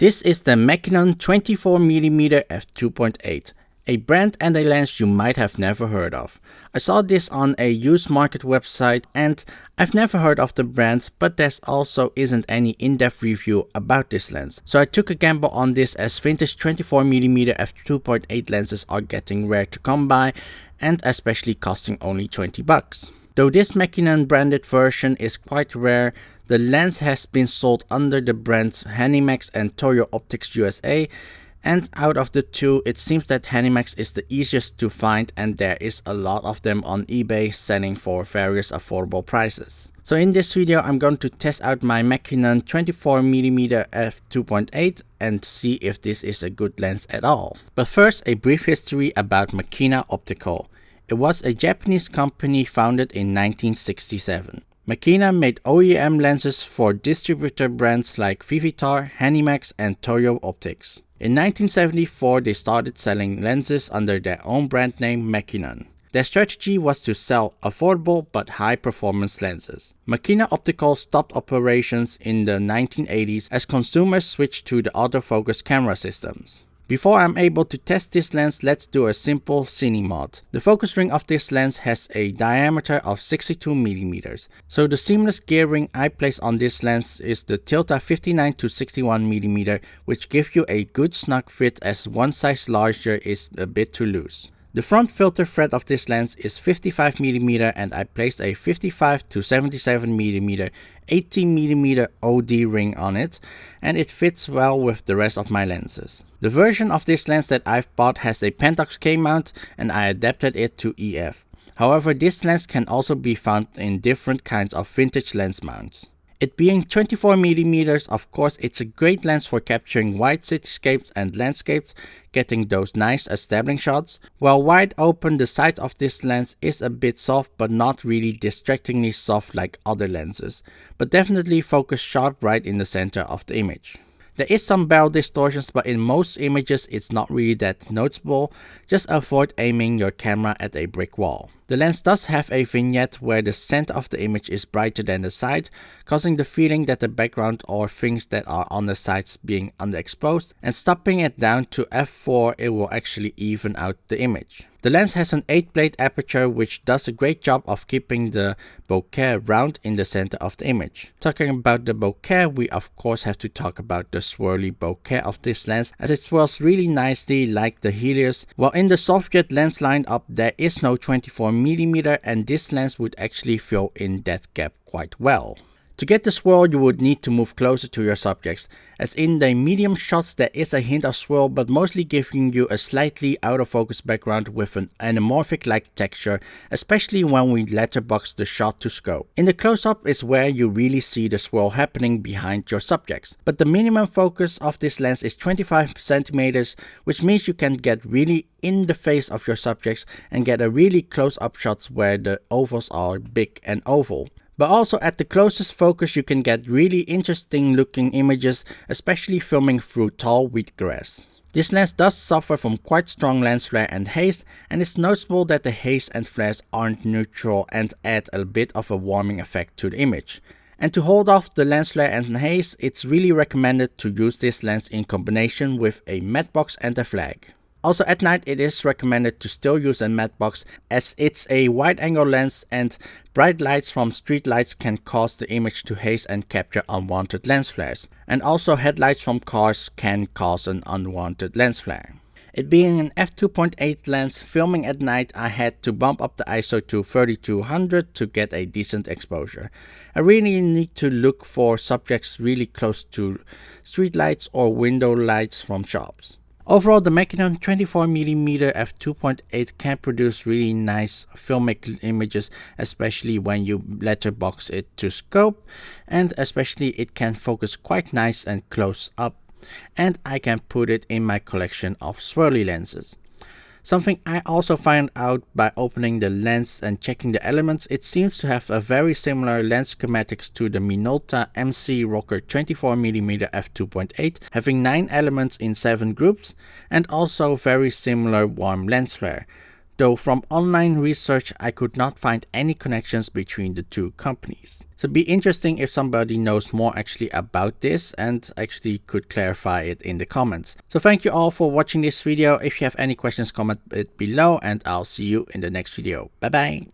This is the Makinon 24mm f2.8, a brand and a lens you might have never heard of. I saw this on a used market website and I've never heard of the brand, but there also isn't any in-depth review about this lens. So I took a gamble on this, as vintage 24mm f2.8 lenses are getting rare to come by and especially costing only 20 bucks. Though this Makinon branded version is quite rare, the lens has been sold under the brands Hanimex and Toyo Optics USA, and out of the two, it seems that Hanimex is the easiest to find, and there is a lot of them on eBay selling for various affordable prices. So in this video, I'm going to test out my Makinon 24mm f2.8 and see if this is a good lens at all. But first, a brief history about Makinon Optical. It was a Japanese company founded in 1967. Makinon made OEM lenses for distributor brands like Vivitar, Hanimex and Toyo Optics. In 1974, they started selling lenses under their own brand name Makinon. Their strategy was to sell affordable but high-performance lenses. Makinon Optical stopped operations in the 1980s as consumers switched to the autofocus camera systems. Before I'm able to test this lens, let's do a simple Cine Mod. The focus ring of this lens has a diameter of 62mm, so the seamless gearing I place on this lens is the chungdha 59 to 61mm, which gives you a good snug fit, as one size larger is a bit too loose. The front filter thread of this lens is 55mm and I placed a 55 to 77mm 18mm OD ring on it, and it fits well with the rest of my lenses. The version of this lens that I've bought has a Pentax K mount and I adapted it to EF. However, this lens can also be found in different kinds of vintage lens mounts. It being 24mm, of course, it's a great lens for capturing wide cityscapes and landscapes, getting those nice establishing shots. While wide open, the sides of this lens is a bit soft, but not really distractingly soft like other lenses, but definitely focus sharp right in the center of the image. There is some barrel distortions, but in most images it's not really that noticeable. Just avoid aiming your camera at a brick wall. The lens does have a vignette where the center of the image is brighter than the side, causing the feeling that the background or things that are on the sides being underexposed, and stopping it down to f4, it will actually even out the image. The lens has an 8-plate aperture, which does a great job of keeping the bokeh round in the center of the image. Talking about the bokeh, we of course have to talk about the swirly bokeh of this lens, as it swirls really nicely like the Helios. While in the Soviet lens lineup there is no 24mm, and this lens would actually fill in that gap quite well. To get the swirl, you would need to move closer to your subjects, as in the medium shots there is a hint of swirl, but mostly giving you a slightly out of focus background with an anamorphic like texture, especially when we letterbox the shot to scope. In the close-up is where you really see the swirl happening behind your subjects, but the minimum focus of this lens is 25cm, which means you can get really in the face of your subjects and get a really close-up shots where the ovals are big and oval. But also at the closest focus you can get really interesting looking images, especially filming through tall wheatgrass. This lens does suffer from quite strong lens flare and haze, and it's noticeable that the haze and flares aren't neutral and add a bit of a warming effect to the image. And to hold off the lens flare and haze, it's really recommended to use this lens in combination with a matte box and a flag. Also at night it is recommended to still use a matte box, as it's a wide angle lens and bright lights from street lights can cause the image to haze and capture unwanted lens flares. And also headlights from cars can cause an unwanted lens flare. It being an f2.8 lens, filming at night I had to bump up the ISO to 3200 to get a decent exposure. I really need to look for subjects really close to street lights or window lights from shops. Overall, the Makinon 24mm f2.8 can produce really nice filmic images, especially when you letterbox it to scope, and especially it can focus quite nice and close up, and I can put it in my collection of swirly lenses. Something I also found out by opening the lens and checking the elements, it seems to have a very similar lens schematics to the Minolta MC Rocker 24mm f2.8, having 9 elements in 7 groups, and also very similar warm lens flare. though from online research I could not find any connections between the two companies. So it'd be interesting if somebody knows more actually about this and actually could clarify it in the comments. So thank you all for watching this video. If you have any questions, comment it below and I'll see you in the next video. Bye bye.